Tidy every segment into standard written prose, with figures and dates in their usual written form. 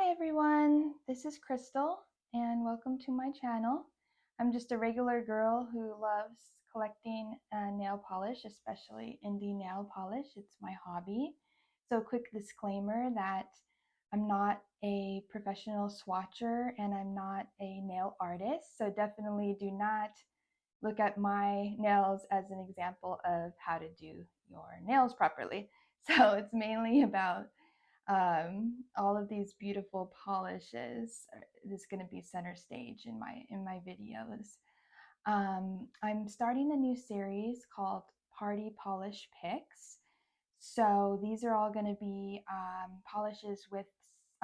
Hi everyone, this is Crystal and welcome to my channel. I'm just a regular girl who loves collecting nail polish, especially indie nail polish. It's my hobby. So quick disclaimer that I'm not a professional swatcher and I'm not a nail artist. So definitely do not look at my nails as an example of how to do your nails properly. So it's mainly about all of these beautiful polishes is going to be center stage in my videos. I'm starting a new series called Party Polish Picks. So these are all going to be polishes with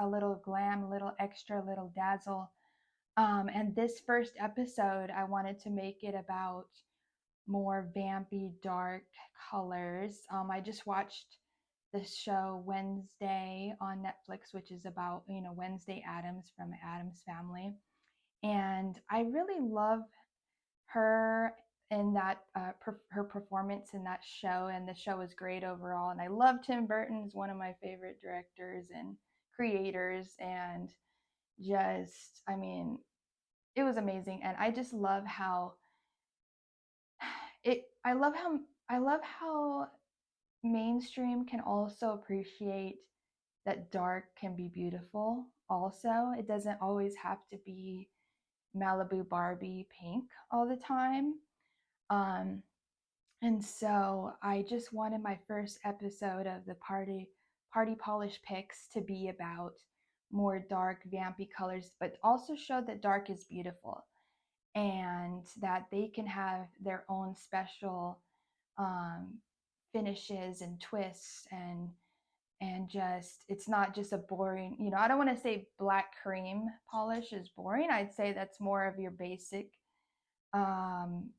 a little glam, a little extra, a little dazzle. And this first episode, I wanted to make it about more vampy, dark colors. I just watched the show Wednesday on Netflix, which is about, Wednesday Addams from Addams Family. And I really love her in that, her performance in that show. And the show is great overall. And I love Tim Burton, is one of my favorite directors and creators. And just, it was amazing. And I just love how it, I love how mainstream can also appreciate that dark can be beautiful also. It doesn't always have to be Malibu Barbie pink all the time. Um, and so I just wanted my first episode of the party polish picks to be about more dark vampy colors, but also show that dark is beautiful and that they can have their own special um, finishes and twists and just it's not just a boring, I don't want to say black cream polish is boring. I'd say that's more of your basic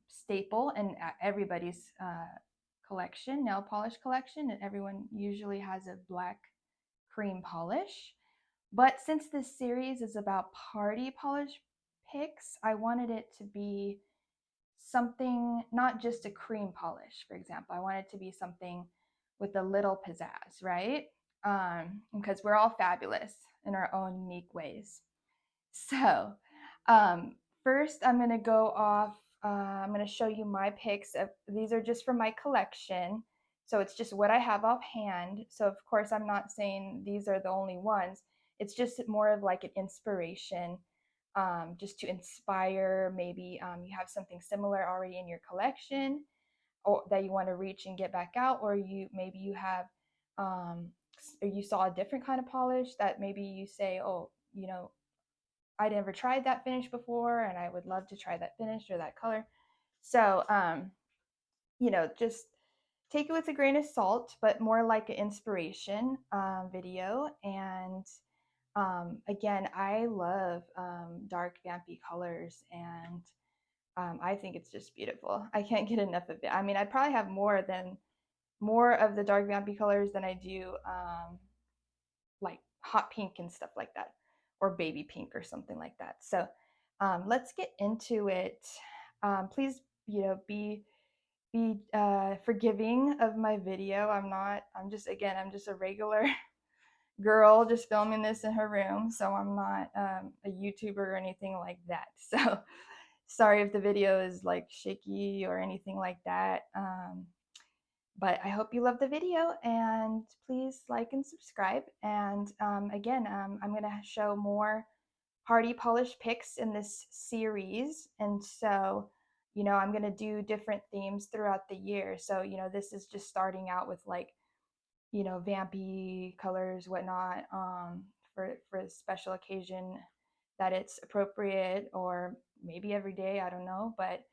staple in everybody's collection, nail polish collection, and everyone usually has a black cream polish. But since this series is about party polish picks, I wanted it to be something, not just a cream polish, for example. I want it to be something with a little pizzazz, right? Because we're all fabulous in our own unique ways. So, um, first, I'm going to go off. I'm going to show you my picks. These are just from my collection. So, it's just what I have offhand. So, of course, I'm not saying these are the only ones. It's just more of like an inspiration, just to inspire. Maybe you have something similar already in your collection or that you want to reach and get back out, or maybe you have or you saw a different kind of polish that maybe you say, oh, I never tried that finish before and I would love to try that finish or that color. So just take it with a grain of salt, but more like an inspiration video. And again, I love dark vampy colors, and I think it's just beautiful. I can't get enough of it. I probably have more of the dark vampy colors than I do like hot pink and stuff like that, or baby pink or something like that. So let's get into it. Please, be forgiving of my video. I'm just a regular girl just filming this in her room, so I'm not a YouTuber or anything like that. So sorry if the video is like shaky or anything like that. But I hope you love the video, and please like and subscribe. And again, I'm going to show more party polish picks in this series. And so, I'm going to do different themes throughout the year. So, this is just starting out with like, vampy colors, whatnot, for a special occasion that it's appropriate, or maybe every day, I don't know. But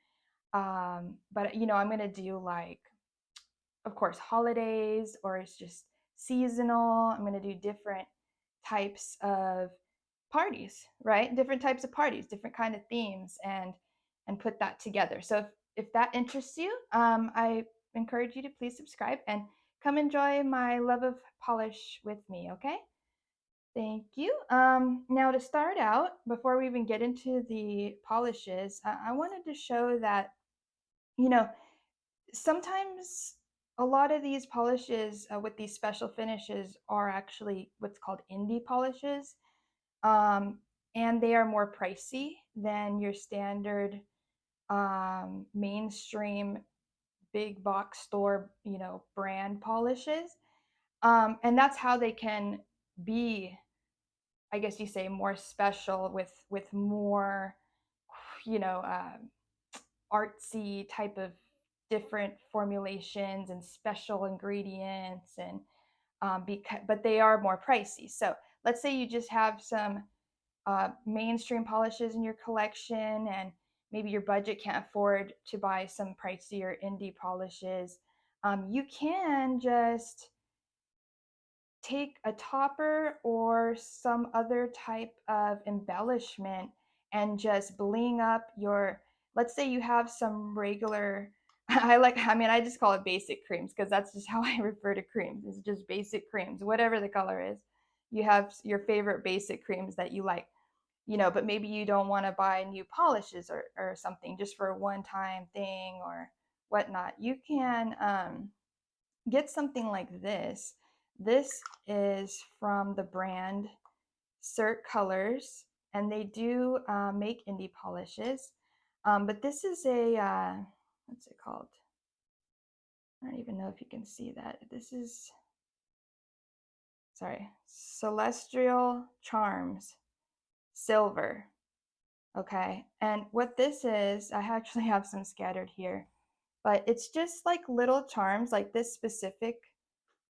I'm going to do like, of course, holidays, or it's just seasonal. I'm going to do different types of parties, right? Different types of parties, different kind of themes, and put that together. So if that interests you, I encourage you to please subscribe and come enjoy my love of polish with me, okay? Thank you. Now to start out, before we even get into the polishes, I wanted to show that, you know, sometimes a lot of these polishes with these special finishes are actually what's called indie polishes. And they are more pricey than your standard mainstream big box store, brand polishes. And that's how they can be, I guess you say, more special with more, you know, uh, artsy type of different formulations and special ingredients, and but they are more pricey. So let's say you just have some mainstream polishes in your collection, and maybe your budget can't afford to buy some pricier indie polishes. You can just take a topper or some other type of embellishment and just bling up your, let's say you have some regular I just call it basic creams because that's just how I refer to creams. It's just basic creams, whatever the color is. You have your favorite basic creams that you like, but maybe you don't want to buy new polishes or something just for a one-time thing or whatnot. You can get something like this. This is from the brand Cert Colors, and they do make indie polishes. But this is a, what's it called? I don't even know if you can see that. This is, sorry, Celestial Charms Silver. Okay, and what this is, I actually have some scattered here, but it's just like little charms. Like this specific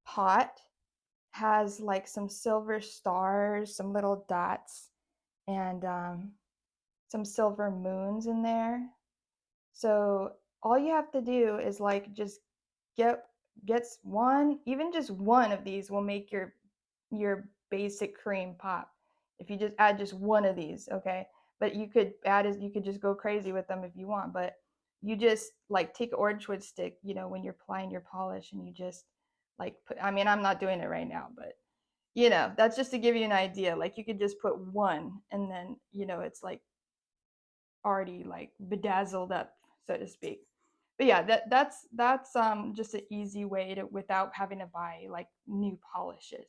pot has like some silver stars, some little dots, and some silver moons in there. So all you have to do is like just get gets one, even just one of these will make your basic cream pop. If you just add just one of these, okay? But you could just go crazy with them if you want, but you just like take an orange wood stick, when you're applying your polish, and you just like put, I'm not doing it right now, but that's just to give you an idea. Like you could just put one, and then it's like already like bedazzled up, so to speak. But yeah, that's just an easy way to, without having to buy like new polishes.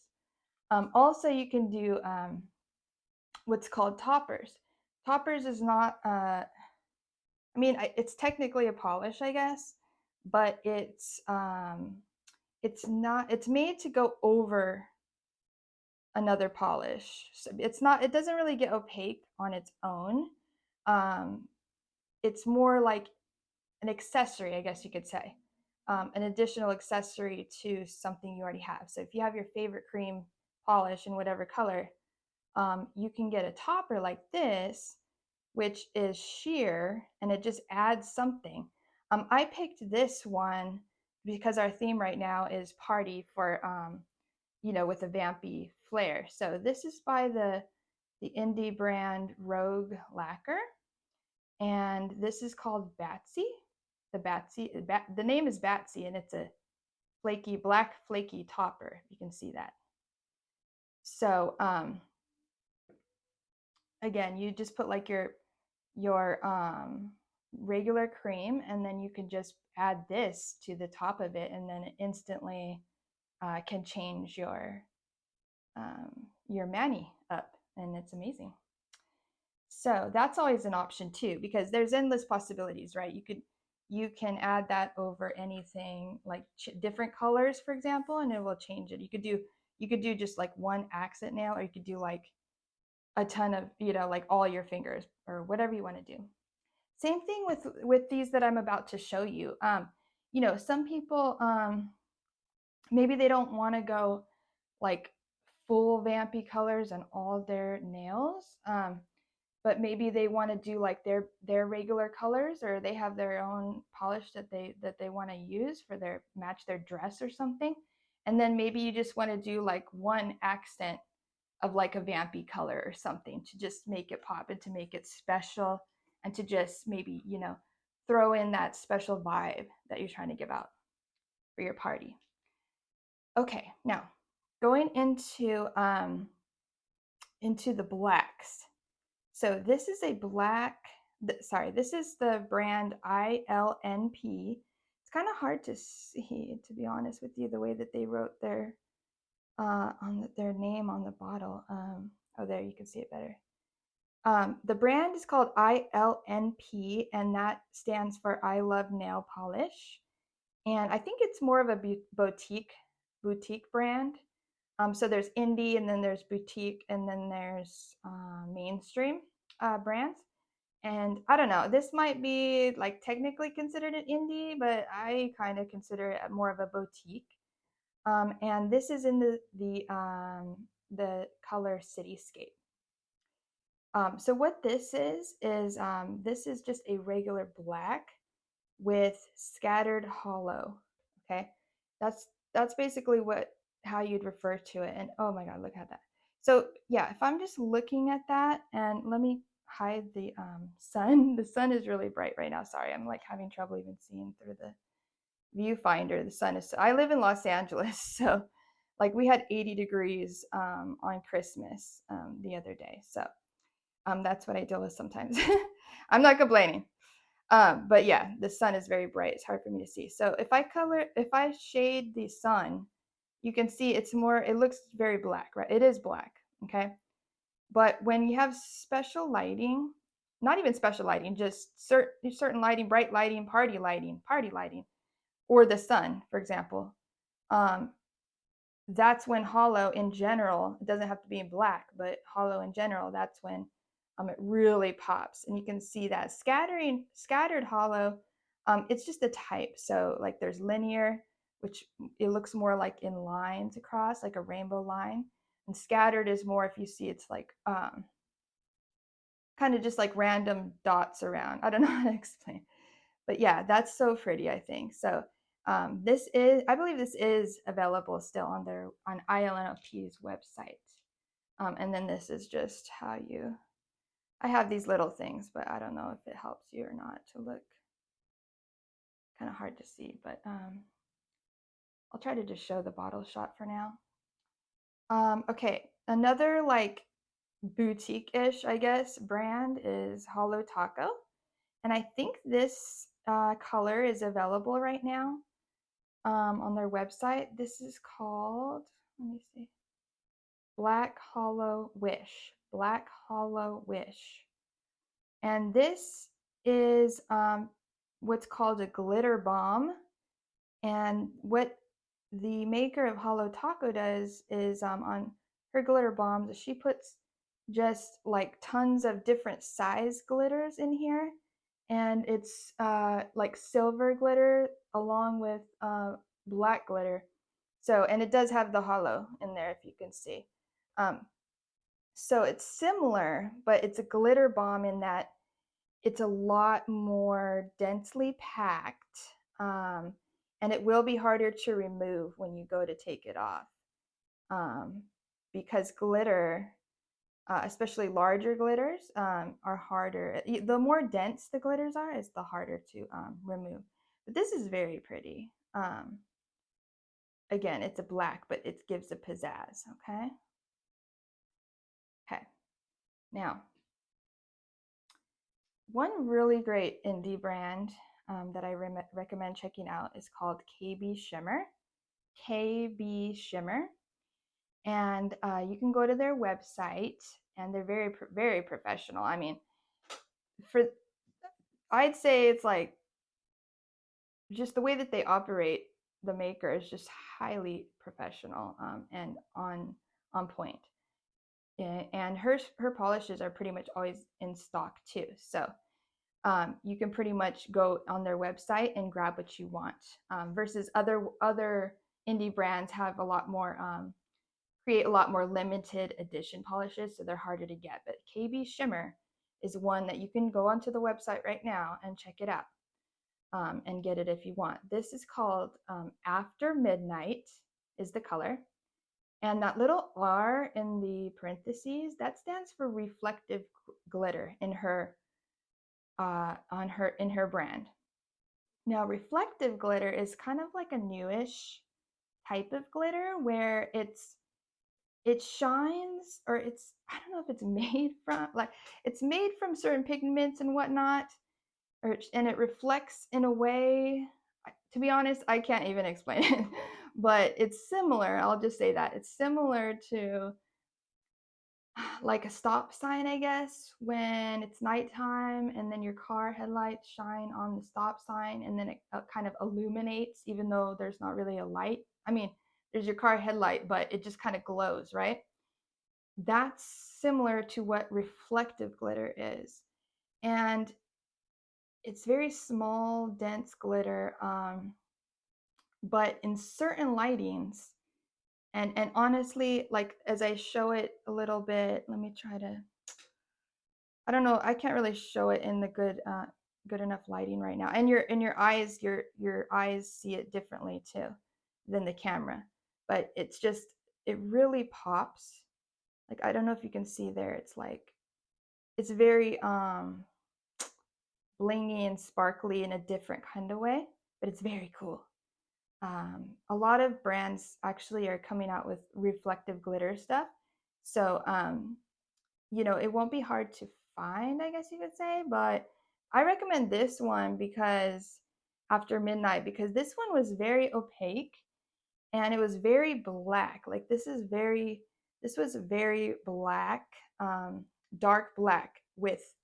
Also, you can do what's called toppers. Toppers is not, it's technically a polish, I guess, but it's not. It's made to go over another polish. So it's not. It doesn't really get opaque on its own. Um, it's more like an accessory, I guess you could say, an additional accessory to something you already have. So if you have your favorite cream polish in whatever color, you can get a topper like this, which is sheer, and it just adds something. I picked this one because our theme right now is party for, with a vampy flair. So this is by the indie brand Rogue Lacquer, and this is called Batsy. The name is Batsy, and it's a black flaky topper. You can see that. So again, you just put like your regular cream, and then you can just add this to the top of it, and then it instantly can change your mani up, and it's amazing. So that's always an option too, because there's endless possibilities, right? You can add that over anything like different colors, for example, and it will change it. You could do just like one accent nail, or you could do like a ton of, like all your fingers, or whatever you want to do. Same thing with these that I'm about to show you. Some people, maybe they don't want to go like full vampy colors on all their nails, but maybe they want to do like their regular colors, or they have their own polish that they want to use for their match their dress or something. And then maybe you just want to do like one accent of like a vampy color or something to just make it pop and to make it special, and to just maybe, throw in that special vibe that you're trying to give out for your party. Okay, now going into the blacks. So this is a black, this is the brand ILNP. It's kind of hard to see, to be honest with you, the way that they wrote their on their name on the bottle. Oh, there, you can see it better. The brand is called ILNP, and that stands for I Love Nail Polish. And I think it's more of a boutique brand. So there's indie, and then there's boutique, and then there's mainstream brands. And I don't know, this might be like technically considered an indie, but I kind of consider it more of a boutique. And this is in the color Cityscape. So what this is just a regular black with scattered hollow. Okay, that's basically how you'd refer to it. And oh my god, look at that. So yeah, if I'm just looking at that, and let me hide the sun. The sun is really bright right now. Sorry, I'm like having trouble even seeing through the viewfinder. The sun is. I live in Los Angeles, so like we had 80 degrees on Christmas the other day. So that's what I deal with sometimes. I'm not complaining. But yeah, the sun is very bright. It's hard for me to see. So if I shade the sun, you can see it looks very black, right? It is black, okay? But when you have special lighting, not even special lighting, just certain lighting, bright lighting, party lighting, or the sun, for example, um, that's when hollow in general, it doesn't have to be in black, but hollow in general, that's when it really pops. And you can see that scattered hollow, it's just a type. So like there's linear, which it looks more like in lines across, like a rainbow line. And scattered is more, if you see, it's like kind of just like random dots around. I don't know how to explain. But yeah, that's so pretty, I think. So I believe this is available still on ILNOP's website. And then this is just I have these little things, but I don't know if it helps you or not to look. Kind of hard to see, but I'll try to just show the bottle shot for now. Okay, another like boutique-ish, I guess, brand is Hollow Taco. And I think this color is available right now on their website. This is called, let me see, Black Hollow Wish. Black Hollow Wish. And this is what's called a glitter bomb. And what the maker of Hollow Taco does is on her glitter bombs, she puts just like tons of different size glitters in here. And it's like silver glitter along with black glitter. So, and it does have the hollow in there, if you can see. So it's similar, but it's a glitter bomb in that it's a lot more densely packed, and it will be harder to remove when you go to take it off, because glitter, especially larger glitters, are harder. The more dense the glitters are, is the harder to remove. But this is very pretty. Again, it's a black, but it gives a pizzazz. Okay. Okay. Now, one really great indie brand that I recommend checking out is called KB Shimmer. KB Shimmer. And you can go to their website, and they're very professional. I mean, I'd say it's like just the way that they operate, the maker is just highly professional and on point. And her polishes are pretty much always in stock too. So you can pretty much go on their website and grab what you want. Versus other indie brands have a lot more create a lot more limited edition polishes, so they're harder to get. But KB Shimmer is one that you can go onto the website right now and check it out and get it if you want. This is called After Midnight is the color. And that little R in the parentheses, that stands for reflective glitter in her brand. Now, reflective glitter is kind of like a newish type of glitter where it shines, or I don't know if it's made from, like, it's made from certain pigments and whatnot, and it reflects in a way, to be honest, I can't even explain it, but it's similar. I'll just say that it's similar to like a stop sign, I guess, when it's nighttime and then your car headlights shine on the stop sign and then it kind of illuminates, even though there's not really a light. I mean, there's your car headlight, but it just kind of glows, right? That's similar to what reflective glitter is. And it's very small, dense glitter. But in certain lightings, and honestly, like as I show it a little bit, let me try to, I don't know, I can't really show it in the good enough lighting right now. And your eyes, your eyes see it differently too than the camera. But it's just, it really pops. Like I don't know if you can see there. It's like, it's very blingy and sparkly in a different kind of way, but it's very cool. A lot of brands actually are coming out with reflective glitter stuff. So, it won't be hard to find, I guess you could say, but I recommend this one because after midnight, because this one was very opaque and it was very black. Like this was very black, dark black with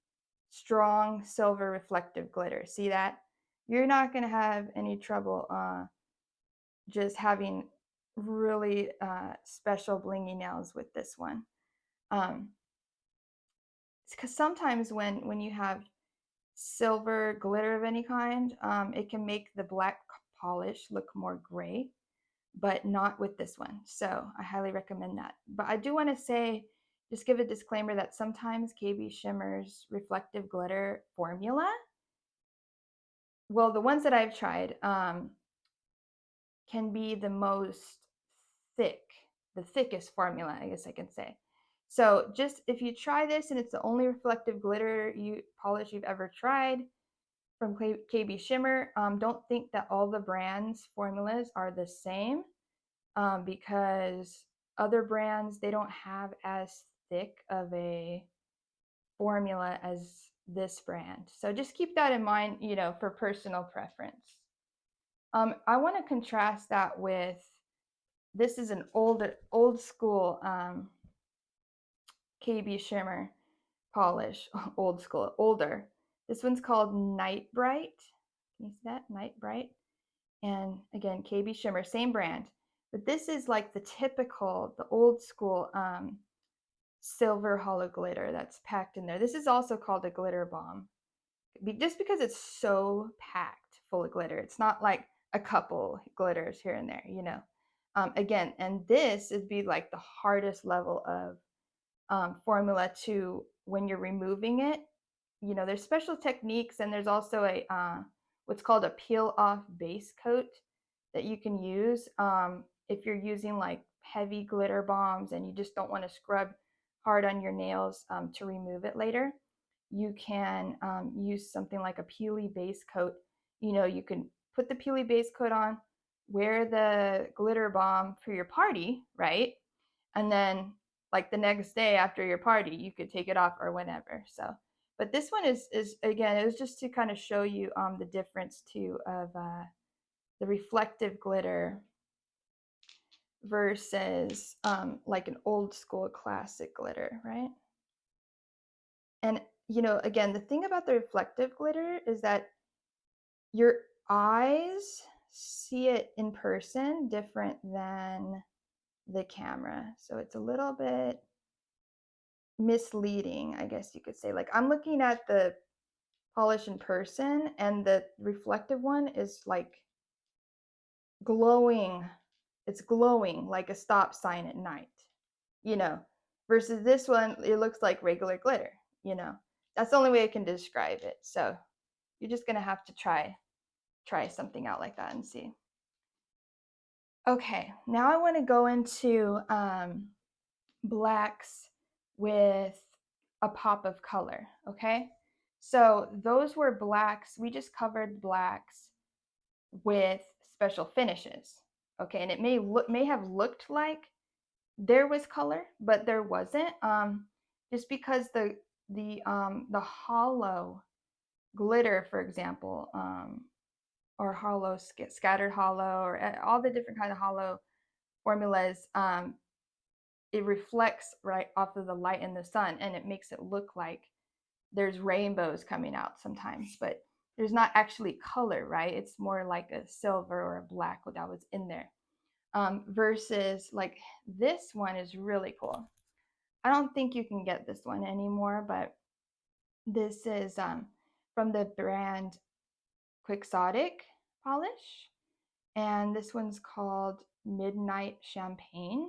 strong silver reflective glitter. See that? You're not going to have any trouble just having really special blingy nails with this one. Um, because sometimes when you have silver glitter of any kind, it can make the black polish look more gray, but not with this one. So I highly recommend that. But I do want to say, just give a disclaimer that sometimes KB Shimmer's reflective glitter formula, well, the ones that I've tried, can be the most thick, the thickest formula, I guess I can say. So just if you try this and it's the only reflective glitter polish you've ever tried from KB Shimmer, don't think that all the brands' formulas are the same, because other brands, they don't have as thick of a formula as this brand. So just keep that in mind, for personal preference. I want to contrast that with, this is an old school KB Shimmer polish, old school, older. This one's called Night Bright. Can you see that? Night Bright. And again, KB Shimmer, same brand. But this is like the typical, the old school silver hollow glitter that's packed in there. This is also called a glitter bomb, just because it's so packed full of glitter. It's not like a couple glitters here and there. Again, and this would be like the hardest level of formula to, when you're removing it. There's special techniques, and there's also a what's called a peel off base coat that you can use if you're using like heavy glitter bombs and you just don't want to scrub hard on your nails to remove it later. You can use something like a peely base coat. You can put the peely base coat on, wear the glitter bomb for your party, right? And then like the next day after your party, you could take it off or whenever. So, but this one is again, it was just to kind of show you the difference too of the reflective glitter versus like an old school classic glitter, right? And again, the thing about the reflective glitter is that your eyes see it in person different than the camera. So it's a little bit misleading, I guess you could say. Like I'm looking at the polish in person and the reflective one is like glowing. It's glowing like a stop sign at night, you know, versus this one, it looks like regular glitter. That's the only way I can describe it. So you're just going to have to try something out like that and see. Okay, now I want to go into blacks with a pop of color. Okay, so those were blacks. We just covered blacks with special finishes. Okay, and it may have looked like there was color, but there wasn't. Just because the hollow glitter, for example, or hollow scattered hollow, or all the different kind of hollow formulas, it reflects right off of the light in the sun, and it makes it look like there's rainbows coming out sometimes, but there's not actually color, right? It's more like a silver or a black that was in there. Versus like this one is really cool. I don't think you can get this one anymore, but this is from the brand Quixotic polish, and this one's called Midnight Champagne.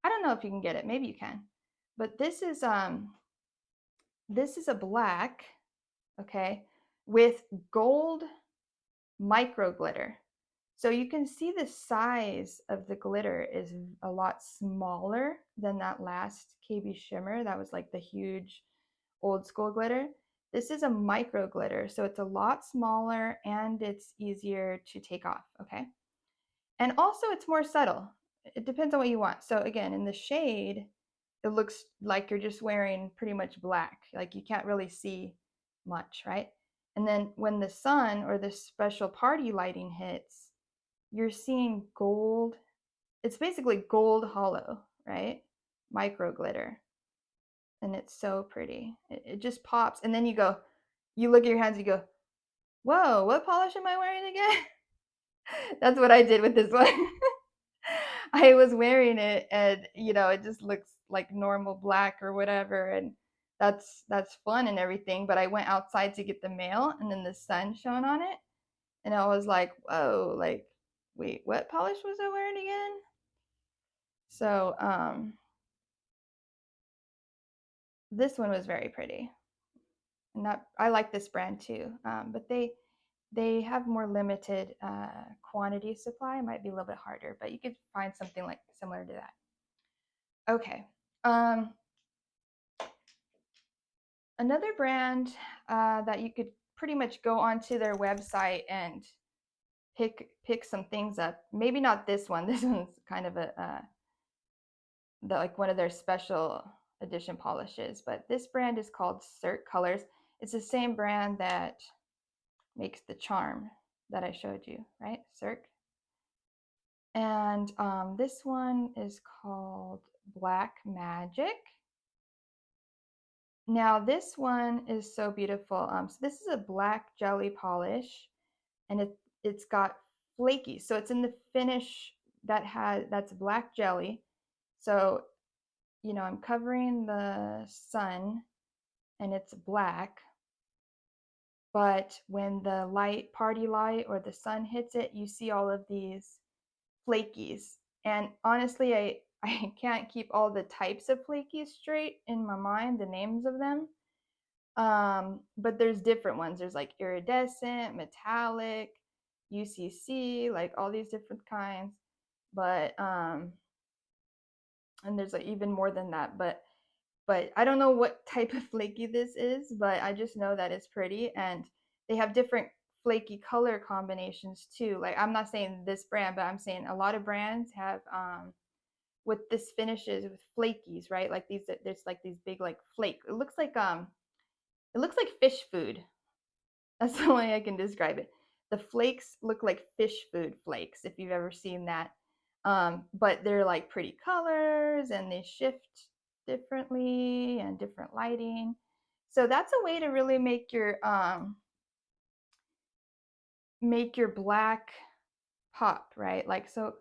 I don't know if you can get it. Maybe you can, but this is a black, okay, with gold micro glitter. So you can see the size of the glitter is a lot smaller than that last KB shimmer. That was like the huge old school glitter. This is a micro glitter, so it's a lot smaller and it's easier to take off, okay? And also it's more subtle. It depends on what you want. So again, in the shade, it looks like you're just wearing pretty much black. Like you can't really see much, right? And then when the sun or the special party lighting hits, you're seeing gold. It's basically gold hollow, right? Micro glitter. And it's so pretty. It just pops. And then you look at your hands, you go, whoa, what polish am I wearing again? That's what I did with this one. I was wearing it and it just looks like normal black or whatever, and that's fun and everything, but I went outside to get the mail and then the sun shone on it and I was like, whoa, like wait, what polish was I wearing again? So this one was very pretty, and that I like this brand too, but they have more limited quantity supply. It might be a little bit harder, but you could find something like similar to that. Okay. Another brand that you could pretty much go onto their website and pick some things up. Maybe not this one. This one's kind of like one of their special edition polishes. But this brand is called Cirque Colors. It's the same brand that makes the charm that I showed you, right? Cirque. And this one is called Black Magic. Now this one is so beautiful. So this is a black jelly polish, and it's got flaky. So it's in the finish that's black jelly. So I'm covering the sun, and it's black. But when the party light or the sun hits it, you see all of these flakies. And honestly, I can't keep all the types of flakies straight in my mind, the names of them. But there's different ones. There's like iridescent, metallic, UCC, like all these different kinds. But and there's like even more than that. But I don't know what type of flaky this is, but I just know that it's pretty, and they have different flaky color combinations too. Like I'm not saying this brand, but I'm saying a lot of brands have with this finishes with flakies, right? Like there's like these big like flake. It looks like fish food. That's the way I can describe it. The flakes look like fish food flakes, if you've ever seen that. But they're like pretty colors and they shift differently and different lighting. So that's a way to really make your black pop, right? Like, so if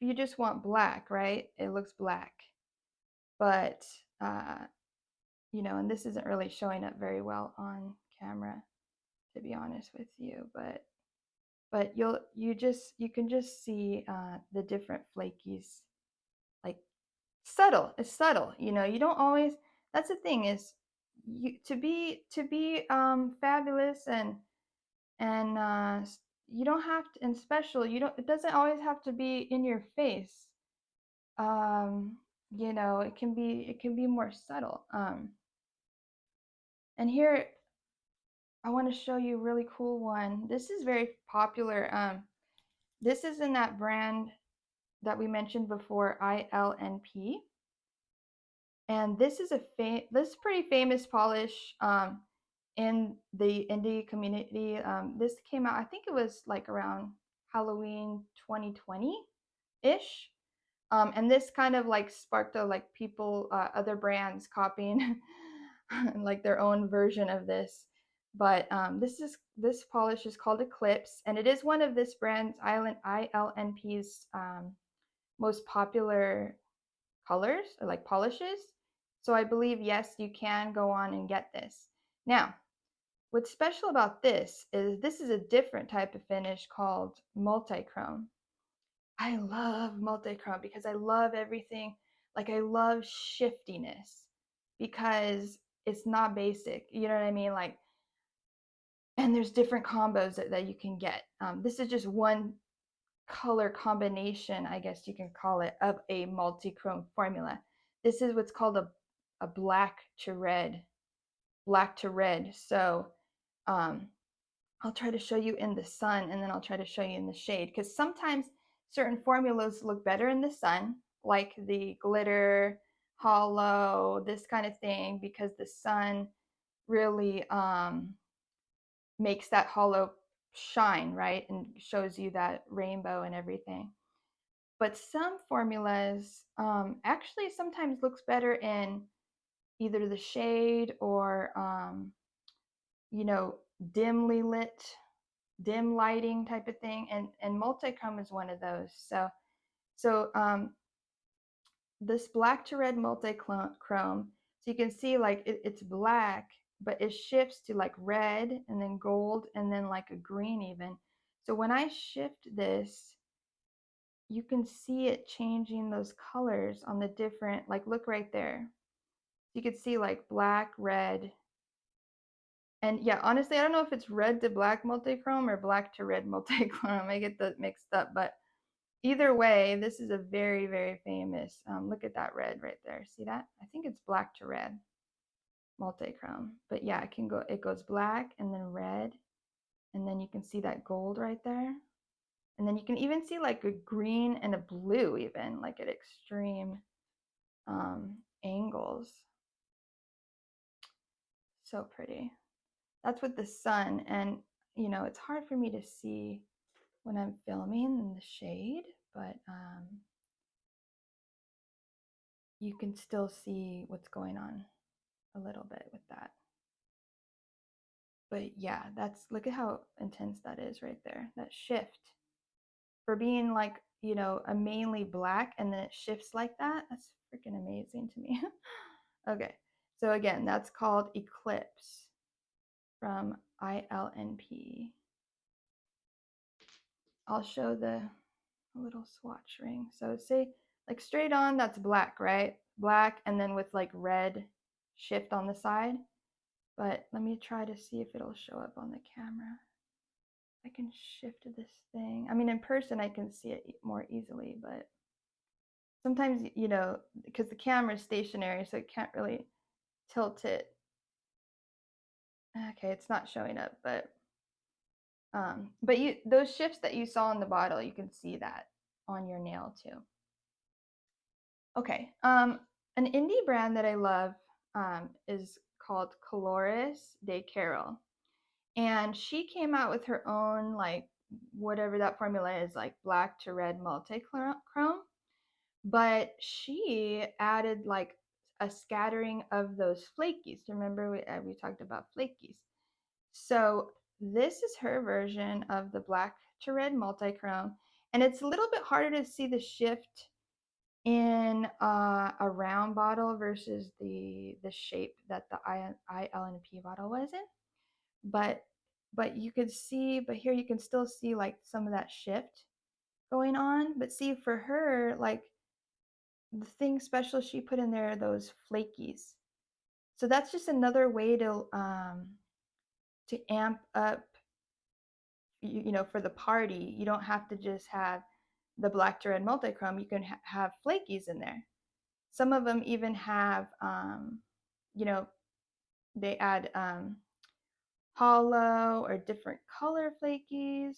you just want black, right? It looks black. But and this isn't really showing up very well on camera, to be honest with you, but you can just see the different flakies, like subtle. It's subtle, you don't always. That's the thing, is you to be fabulous and you don't have to, and special, you don't, it doesn't always have to be in your face. It can be more subtle. And here I want to show you a really cool one. This is very popular. This is in that brand that we mentioned before, ILNP. And this is this is pretty famous polish in the indie community. This came out, I think it was like around Halloween 2020-ish. And this kind of like sparked a like people, other brands copying like their own version of this. But this polish is called Eclipse, and it is one of this brand's ILNP's most popular colors or like polishes. So I believe, yes, you can go on and get this. Now, what's special about this is a different type of finish called multichrome. I love multichrome because I love everything. Like I love shiftiness because it's not basic. You know what I mean? Like, and there's different combos that you can get. This is just one color combination, I guess you can call it, of a multi-chrome formula. This is what's called a black to red. Black to red. So um, I'll try to show you in the sun, and then I'll try to show you in the shade, because sometimes certain formulas look better in the sun, like the glitter, hollow, this kind of thing, because the sun really makes that hollow shine, right? And shows you that rainbow and everything. But some formulas actually sometimes looks better in either the shade or, you know, dimly lit, dim lighting type of thing. And multichrome is one of those. So this black to red multichrome, so you can see like it's black, but it shifts to like red and then gold and then like a green even. So when I shift this, you can see it changing those colors on the different, like look right there. You could see like black, red, and yeah, honestly, I don't know if it's red to black multichrome or black to red multichrome. I get that mixed up, but either way, this is a very, very famous. Look at that red right there. See that? I think it's black to red multichrome. But yeah, it can go. It goes black and then red, and then you can see that gold right there, and then you can even see like a green and a blue, even like at extreme angles. So pretty. That's with the sun, and you know it's hard for me to see when I'm filming in the shade, but you can still see what's going on a little bit with that. But yeah, that's, look at how intense that is right there. That shift for being like, you know, a mainly black and then it shifts like that. That's freaking amazing to me. Okay, so again, that's called Eclipse from ILNP. I'll show the little swatch ring. So say like straight on, that's black, right? Black, and then with like red shift on the side. But let me try to see if it'll show up on the camera. I can shift this thing. I mean, in person, I can see it more easily, but sometimes, you know, because the camera is stationary, so it can't really tilt it. Okay, it's not showing up, but you, those shifts that you saw in the bottle, you can see that on your nail too. Okay, an indie brand that I love is called Colores de Carol, and she came out with her own like whatever that formula is, like black to red multichrome, but she added like a scattering of those flakies. Remember we talked about flakies. So this is her version of the black to red multichrome, and it's a little bit harder to see the shift in a round bottle versus the shape that the ILNP bottle was in. But you could see, but here you can still see like some of that shift going on. But see, for her, like the thing special she put in there are those flakies. So that's just another way to amp up, you know, for the party. You don't have to just have the black to red multichrome. You can have flakies in there. Some of them even have, you know, they add hollow or different color flakies.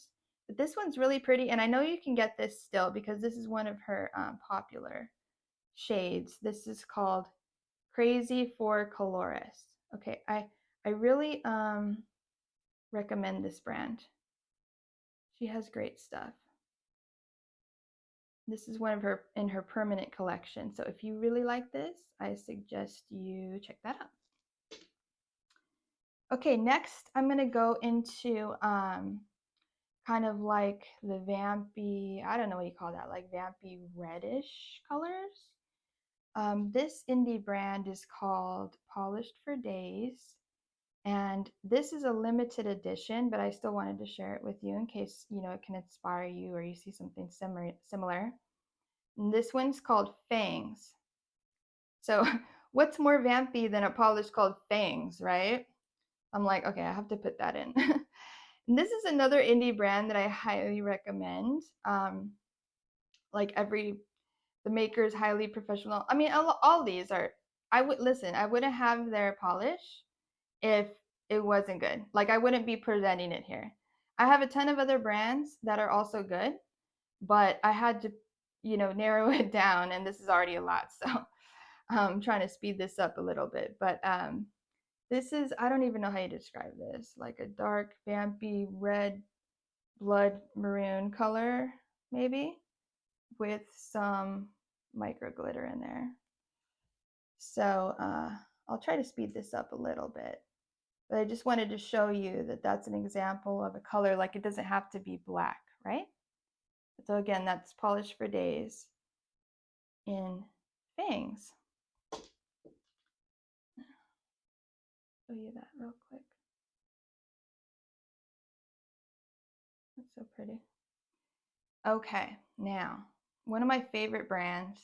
But this one's really pretty, and I know you can get this still because this is one of her popular shades. This is called Crazy for Colores. Okay, I really recommend this brand. She has great stuff. This is one of her in her permanent collection. So if you really like this, I suggest you check that out. Okay, next I'm gonna go into kind of like the vampy, I don't know what you call that, like vampy reddish colors. This indie brand is called Polished for Days. And this is a limited edition, but I still wanted to share it with you in case, you know, it can inspire you or you see something similar. And this one's called Fangs. So what's more vampy than a polish called Fangs, right? I'm like, okay, I have to put that in. And this is another indie brand that I highly recommend. Like the maker is highly professional. I mean, all these are, I would listen, I wouldn't have their polish if it wasn't good. Like I wouldn't be presenting it here. I have a ton of other brands that are also good, but I had to, you know, narrow it down, and this is already a lot. So I'm trying to speed this up a little bit. But this is, I don't even know how you describe this, like a dark, vampy red, blood maroon color, maybe, with some micro glitter in there. So I'll try to speed this up a little bit. But I just wanted to show you that that's an example of a color, like it doesn't have to be black, right? So again, that's Polish for Days in Fangs. Show you that real quick. That's so pretty. Okay, now one of my favorite brands,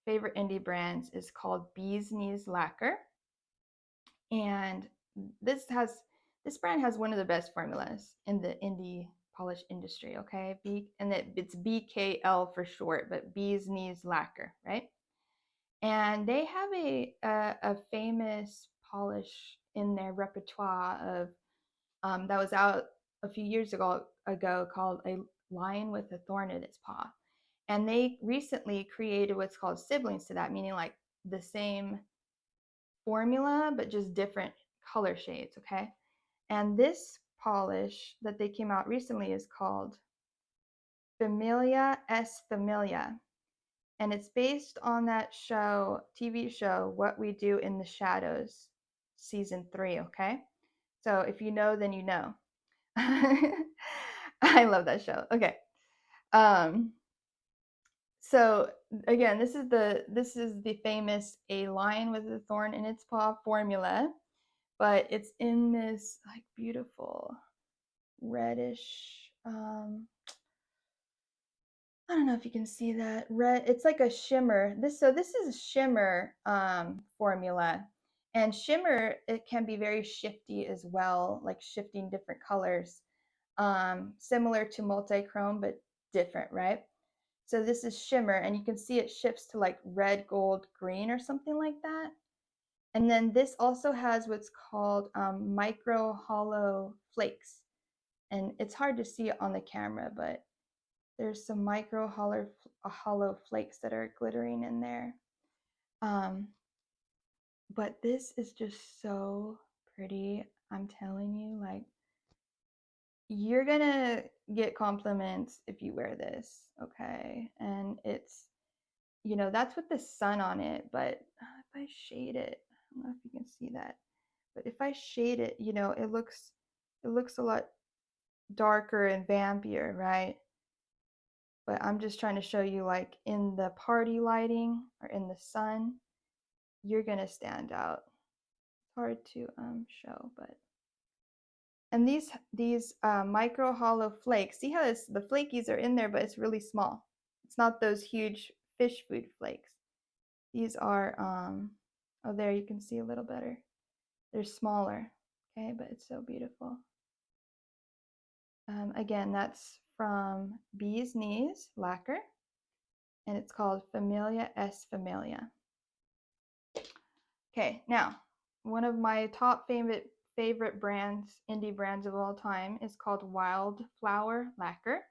favorite indie brands, is called Bee's Knees Lacquer, and this brand has one of the best formulas in the indie polish industry. Okay, it's BKL for short, but Bee's Knees Lacquer, right? And they have a famous polish in their repertoire of that was out a few years ago called A Lion with a Thorn in Its Paw. And they recently created what's called siblings to that, meaning like the same formula, but just different color shades, okay? And this polish that they came out recently is called Familia es Familia. And it's based on that show, TV show, What We Do in the Shadows, season 3, okay? So if you know, then you know. I love that show. Okay. So again, this is the famous A Lion with a Thorn in Its Paw formula, but it's in this like beautiful reddish I don't know if you can see that red. It's like a shimmer. This is a shimmer formula, and shimmer, it can be very shifty as well, like shifting different colors, similar to multi-chrome but different, right? So this is shimmer, and you can see it shifts to like red, gold, green, or something like that. And then this also has what's called micro hollow flakes, and it's hard to see it on the camera, but there's some micro hollow flakes that are glittering in there. But this is just so pretty. I'm telling you, like, you're gonna get compliments if you wear this, okay? And it's, you know, that's with the sun on it, but if I shade it, I don't know if you can see that, but if I shade it, you know, it looks a lot darker and vampier, right? But I'm just trying to show you, like, in the party lighting or in the sun, you're gonna stand out. It's hard to show, but and these micro hollow flakes, see how the flakies are in there, but it's really small. It's not those huge fish food flakes. These are oh, there you can see a little better. They're smaller, okay, but it's so beautiful. Again, that's from Bee's Knees Lacquer, and it's called Familia es Familia. Okay, now one of my top favorite brands, indie brands of all time, is called Wildflower Lacquer.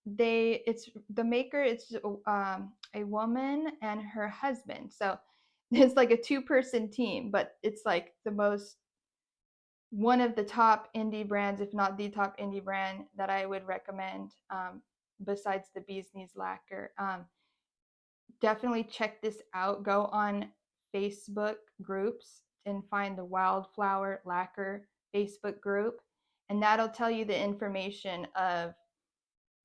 It's the maker. It's a woman and her husband. So it's like a two-person team, but it's like one of the top indie brands, if not the top indie brand that I would recommend. besides the bee's knees lacquer. Definitely check this out. Go on Facebook groups and find the Wildflower Lacquer Facebook group, and that'll tell you the information of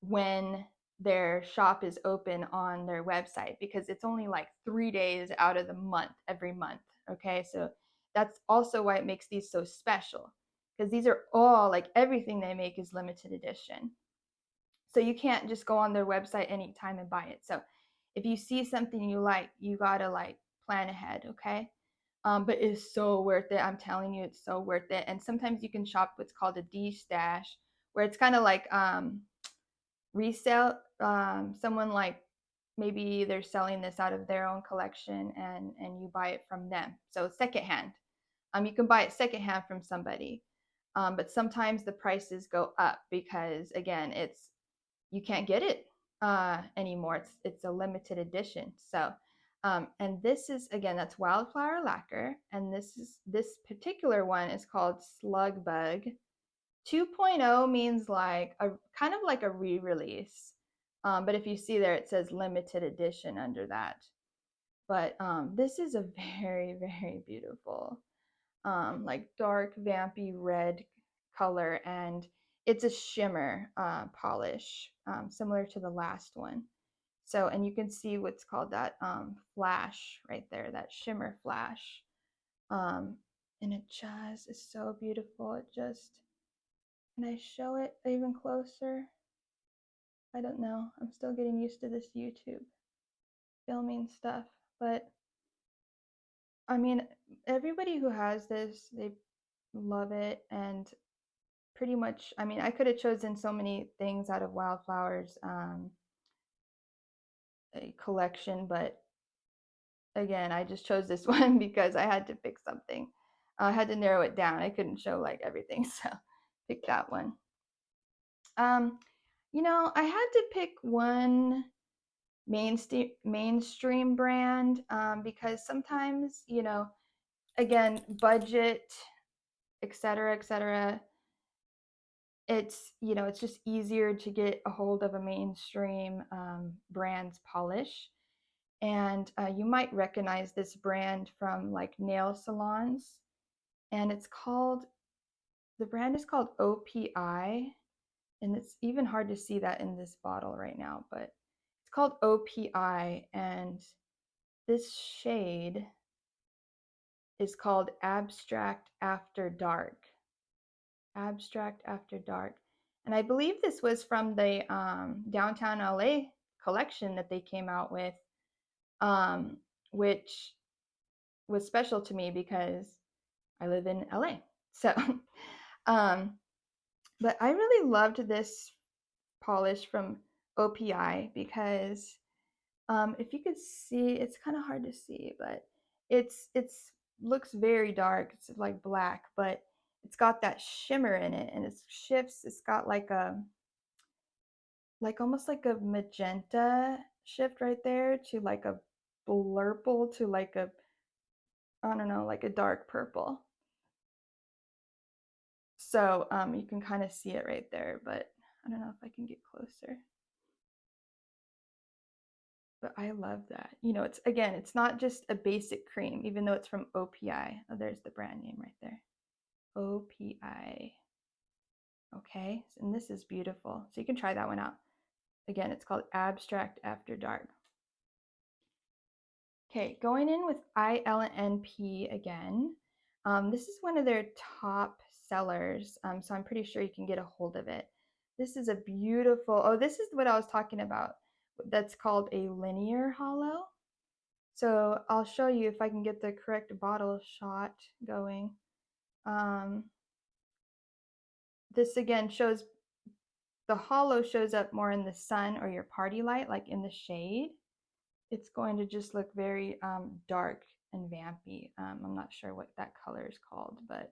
when their shop is open on their website, because it's only like 3 days out of the month every month. Okay, so that's also why it makes these so special, because these are all, like, everything they make is limited edition. So you can't just go on their website anytime and buy it. So if you see something you like, you gotta like plan ahead, okay? But it's so worth it. I'm telling you, it's so worth it. And sometimes you can shop what's called a D stash, where it's kind of like resale. Someone, like, maybe they're selling this out of their own collection, and you buy it from them. So secondhand. You can buy it secondhand from somebody. But sometimes the prices go up because, again, you can't get it anymore. It's a limited edition. So, and this is, again, that's Wildflower Lacquer, and this particular one is called Slug Bug 2.0. Means like a kind of like a re-release. But if you see there, it says limited edition under that. But this is a very, very beautiful, like dark vampy red color, and it's a shimmer polish, similar to the last one. So, and you can see what's called that flash right there, that shimmer flash. Um, and it just is so beautiful. It just, can I show it even closer? I don't know. I'm still getting used to this YouTube filming stuff, but I mean, everybody who has this, they love it. And pretty much, I mean, I could have chosen so many things out of Wildflower's collection, but again, I just chose this one because I had to pick something. I had to narrow it down. I couldn't show like everything, so pick that one. Um, I had to pick one mainstream brand, because sometimes, again, budget, etc., etc. It's just easier to get a hold of a mainstream brand's polish. And you might recognize this brand from like nail salons. And the brand is called OPI. And it's even hard to see that in this bottle right now, but it's called OPI. And this shade is called Abstract After Dark. Abstract After Dark. And I believe this was from the Downtown LA collection that they came out with, which was special to me because I live in LA. So, but I really loved this polish from OPI because, if you could see, it's kind of hard to see, but it's looks very dark. It's like black, but it's got that shimmer in it, and it shifts. It's got like almost like a magenta shift right there to like a blurple to like a, I don't know, like a dark purple. So you can kind of see it right there, but I don't know if I can get closer. But I love that. It's not just a basic cream, even though it's from OPI. Oh, there's the brand name right there. OPI. Okay, and this is beautiful. So you can try that one out. Again, it's called Abstract After Dark. Okay, going in with ILNP again. This is one of their top sellers, so I'm pretty sure you can get a hold of it. This is a beautiful, oh, this is what I was talking about. That's called a linear hollow. So I'll show you if I can get the correct bottle shot going. This again shows, the hollow shows up more in the sun or your party light, like in the shade. It's going to just look very dark and vampy. I'm not sure what that color is called, but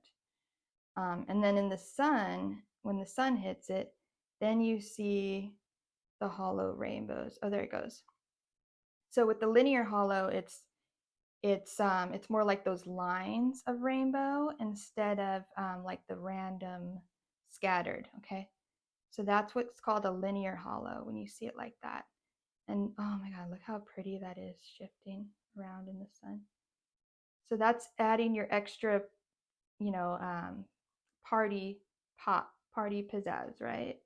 and then in the sun, when the sun hits it, then you see the hollow rainbows. Oh, there it goes. So with the linear hollow, it's more like those lines of rainbow instead of like the random scattered. Okay, So that's what's called a linear hollow when you see it like that. And oh my God, look how pretty that is shifting around in the sun. So that's adding your extra, you know, party pop, party pizzazz, right?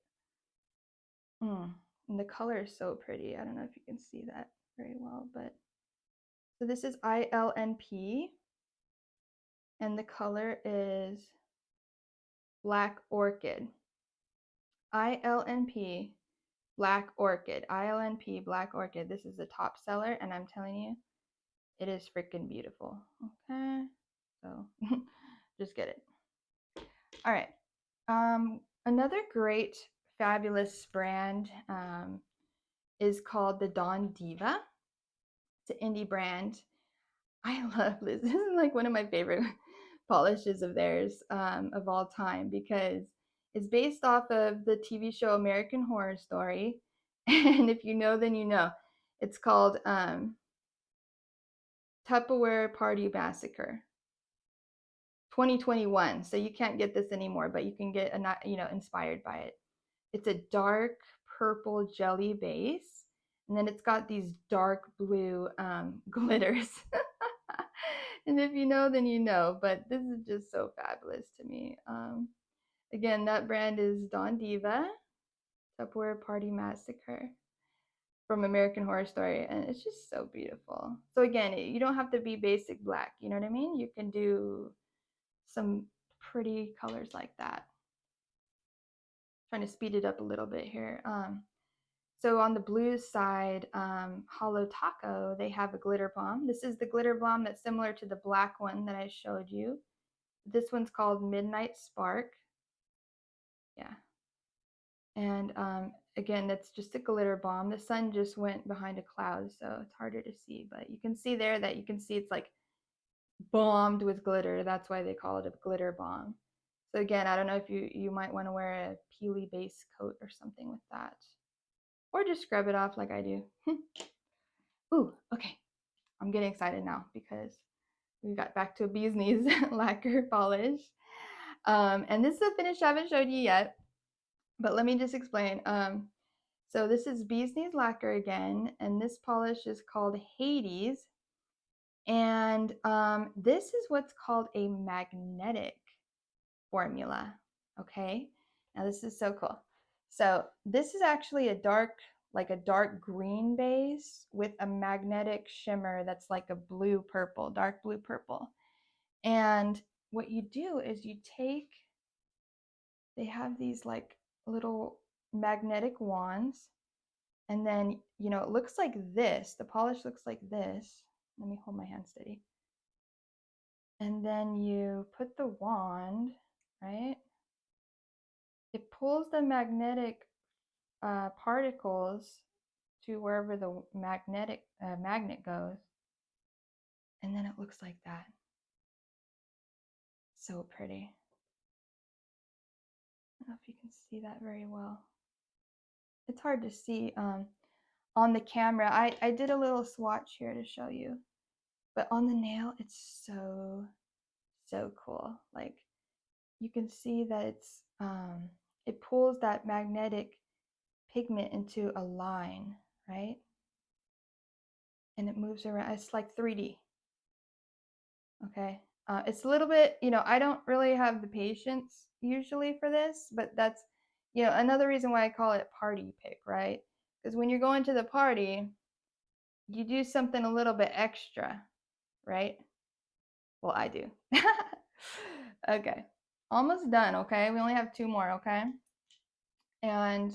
And the color is so pretty. I don't know if you can see that very well, but so this is ILNP, and the color is Black Orchid. ILNP, Black Orchid. ILNP, Black Orchid. This is the top seller, and I'm telling you, it is freaking beautiful. Okay, so just get it. All right. Another great, fabulous brand is called the Dawn Diva. It's an indie brand. I love this. This is like one of my favorite polishes of theirs of all time because it's based off of the TV show American Horror Story. And if you know, then you know. It's called Tupperware Party Massacre 2021. So you can't get this anymore, but you can get inspired by it. It's a dark purple jelly base, and then it's got these dark blue glitters. And if you know, then you know, but this is just so fabulous to me. Again, that brand is Dawn Diva, Tupperware Party Massacre from American Horror Story, and it's just so beautiful. So again, you don't have to be basic black, you know what I mean? You can do some pretty colors like that. Trying to speed it up a little bit here. So on the blue side, Hollow Taco, they have a glitter bomb. This is the glitter bomb that's similar to the black one that I showed you. This one's called Midnight Spark. Yeah. And again, that's just a glitter bomb. The sun just went behind a cloud, so it's harder to see. But you can see there that you can see it's like bombed with glitter. That's why they call it a glitter bomb. So again, I don't know if you might want to wear a peely base coat or something with that. Or just scrub it off like I do. Ooh, okay. I'm getting excited now because we got back to a bee's knees lacquer polish. And this is a finish I haven't showed you yet, but let me just explain. So this is bee's knees lacquer again, and this polish is called Hades. And this is what's called a magnetic formula, okay? Now this is so cool. So this is actually a dark green base with a magnetic shimmer that's like a blue purple, dark blue purple. And what you do is they have these like little magnetic wands, and then, it looks like this. The polish looks like this. Let me hold my hand steady. And then you put the wand, right? It pulls the magnetic particles to wherever the magnet goes, and then it looks like that. So pretty. I don't know if you can see that very well. It's hard to see on the camera. I did a little swatch here to show you, but on the nail, it's so cool. Like you can see that it pulls that magnetic pigment into a line, right? And it moves around. It's like 3D. Okay. It's a little bit, I don't really have the patience usually for this, but that's, another reason why I call it party pick, right? Because when you're going to the party, you do something a little bit extra, right? Well, I do. Okay. Almost done, okay? We only have 2 more, okay? And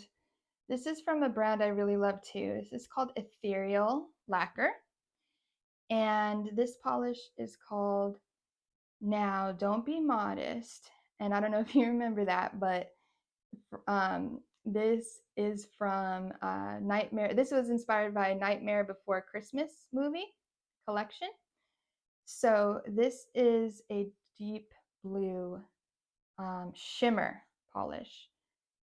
this is from a brand I really love too. This is called Ethereal Lacquer. And this polish is called Now Don't Be Modest. And I don't know if you remember that, but this is from Nightmare. This was inspired by Nightmare Before Christmas movie collection. So this is a deep blue shimmer polish.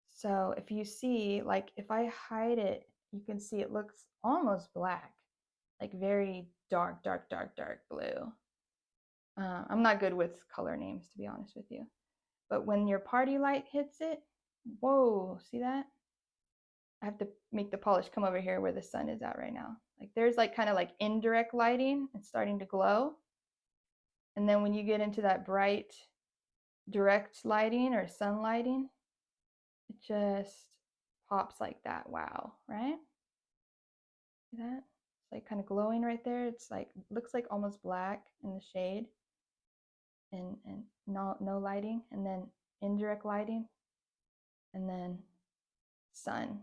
So if you see, like if I hide it, you can see it looks almost black, like very dark, dark, dark, dark blue. I'm not good with color names, to be honest with you. But when your party light hits it, Whoa, see that? I have to make the polish come over here where the sun is at right now. Like there's like kind of like indirect lighting. It's starting to glow. And then when you get into that bright direct lighting or sun lighting, it just pops like that. Wow, right? See that? It's like kind of glowing right there. It's like looks like almost black in the shade, and no lighting, and then indirect lighting, and then sun.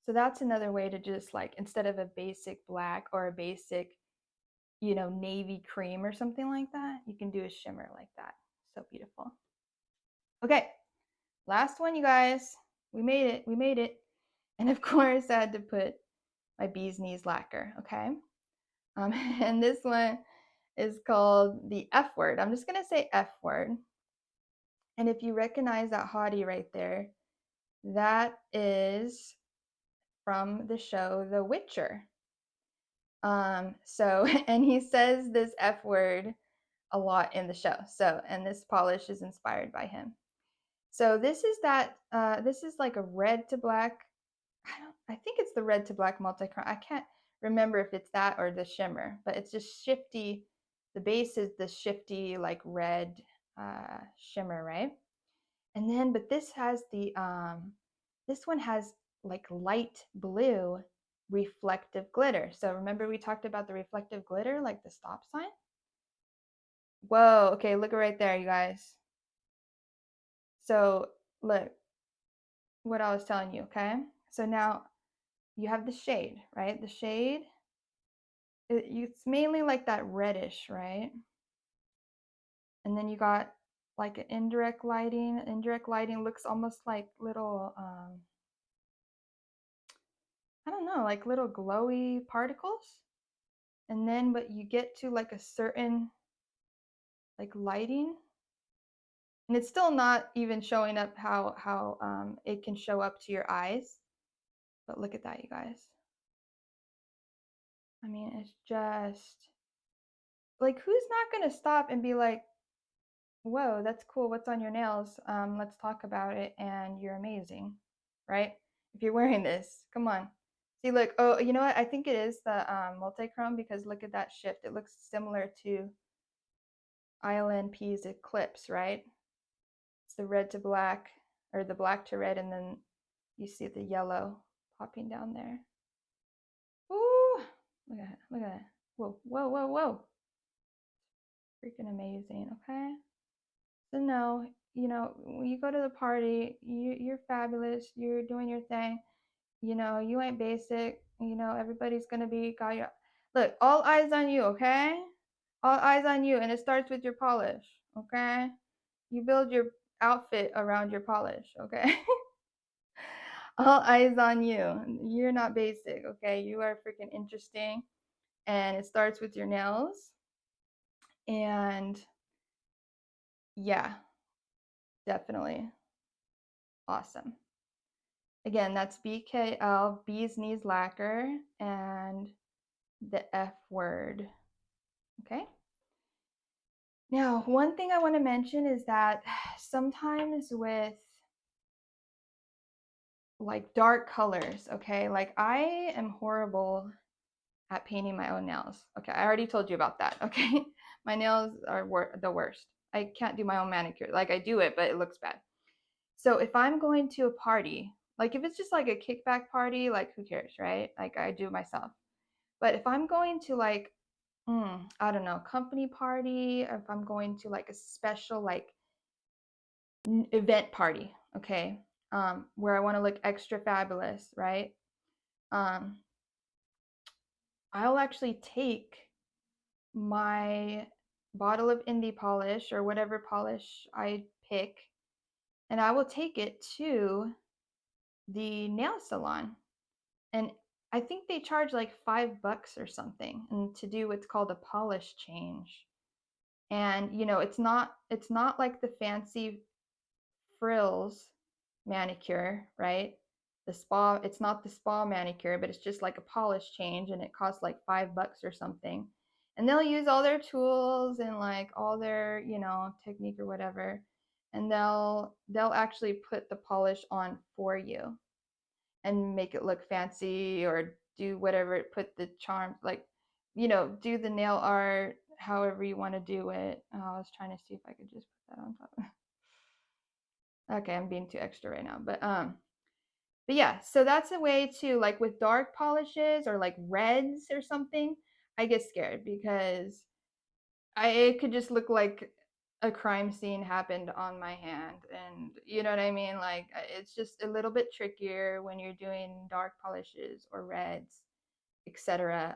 So that's another way to just like instead of a basic black or a basic, navy cream or something like that, you can do a shimmer like that. So beautiful. Okay, last one, you guys. We made it. We made it. And of course, I had to put my bee's knees lacquer. Okay. And this one is called the F word. I'm just gonna say F word. And if you recognize that hottie right there, that is from the show The Witcher. So, and he says this F word a lot in the show. So, and this polish is inspired by him. So this is this is like a red to black. I think it's the red to black multi-chrome. I can't remember if it's that or the shimmer, but it's just shifty. The base is the shifty like red shimmer, right? And then, but this has this one has like light blue reflective glitter. So remember we talked about the reflective glitter, like the stop sign? Whoa, okay, look right there, you guys. So look what I was telling you, okay? So now you have the shade, right? The shade, it's mainly like that reddish, right? And then you got like an indirect lighting. Indirect lighting looks almost like little, I don't know, like little glowy particles. And then, but you get to like a certain like lighting, and it's still not even showing up how it can show up to your eyes. But look at that, you guys. I mean, it's just like, who's not gonna stop and be like, whoa, that's cool, what's on your nails? Let's talk about it, and you're amazing, right? If you're wearing this, come on. See, look, oh, you know what? I think it is the multi-chrome, because look at that shift. It looks similar to ILNP's Eclipse, right? It's the red to black, or the black to red, and then you see the yellow popping down there. Ooh, look at it, look at it. Whoa, whoa, whoa, whoa. Freaking amazing, okay? So no, when you go to the party, you're fabulous, you're doing your thing, you ain't basic, everybody's gonna be got your look, all eyes on you, okay? All eyes on you, and it starts with your polish, okay? You build your outfit around your polish, okay? All eyes on you. You're not basic, okay? You are freaking interesting. And it starts with your nails. And yeah, definitely awesome. Again, that's BKL, Bee's Knees Lacquer, and the F word. Okay. Now, one thing I want to mention is that sometimes with like dark colors, okay, like I am horrible at painting my own nails. Okay, I already told you about that. Okay, my nails are the worst. I can't do my own manicure. Like I do it, but it looks bad. So if I'm going to a party, like if it's just like a kickback party, like who cares, right? Like I do myself. But if I'm going to like, I don't know, company party, or if I'm going to like a special like event party, okay, where I want to look extra fabulous, right? Um, I'll actually take my bottle of indie polish or whatever polish I pick, and I will take it to the nail salon. And I think they charge like $5 or something, and to do what's called a polish change. And it's not like the fancy frills manicure, right? The spa, it's not the spa manicure, but it's just like a polish change, and it costs like $5 or something. And they'll use all their tools and like all their, technique or whatever. and they'll actually put the polish on for you and make it look fancy, or do whatever, put the charm, like, do the nail art however you want to do it. Oh, I was trying to see if I could just put that on top. Okay, I'm being too extra right now, but yeah, so that's a way to, like, with dark polishes or like reds or something, I get scared because it could just look like a crime scene happened on my hand, and you know what I mean? Like, it's just a little bit trickier when you're doing dark polishes or reds, etc.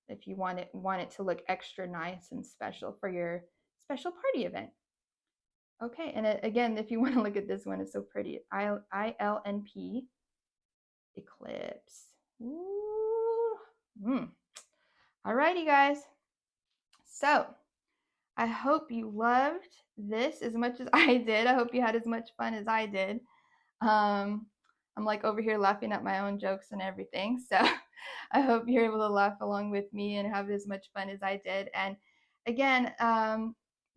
If you want it to look extra nice and special for your special party event. Okay, and again, if you want to look at this one, it's so pretty. ILNP Eclipse. Ooh. Alrighty, guys. So I hope you loved this as much as I did. I hope you had as much fun as I did. I'm like over here laughing at my own jokes and everything. So I hope you're able to laugh along with me and have as much fun as I did. And again,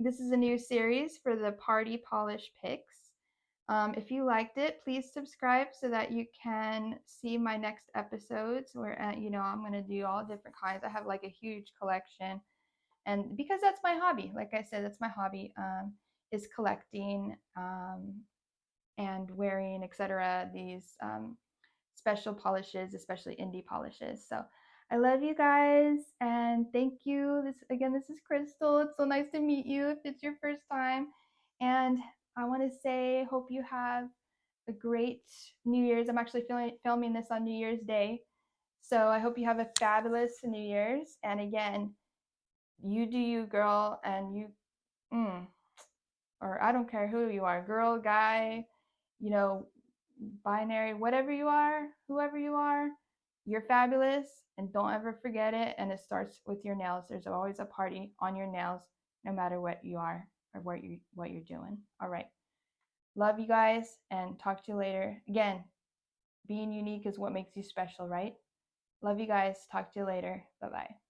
this is a new series for the Party Polish Picks. If you liked it, please subscribe so that you can see my next episodes where, I'm going to do all different kinds. I have like a huge collection. And because that's my hobby, like I said, that's my hobby, is collecting and wearing, etc. These special polishes, especially indie polishes. So I love you guys and thank you. This is Crystal. It's so nice to meet you if it's your first time. And I want to say, hope you have a great New Year's. I'm actually filming this on New Year's Day. So I hope you have a fabulous New Year's. And again, you do you, girl, and or I don't care who you are, girl, guy, you know, binary, whatever you are, whoever you are, you're fabulous, and don't ever forget it. And it starts with your nails. There's always a party on your nails, no matter what you are or what you're doing. All right. Love you guys and talk to you later. Again, being unique is what makes you special, right? Love you guys. Talk to you later. Bye-bye.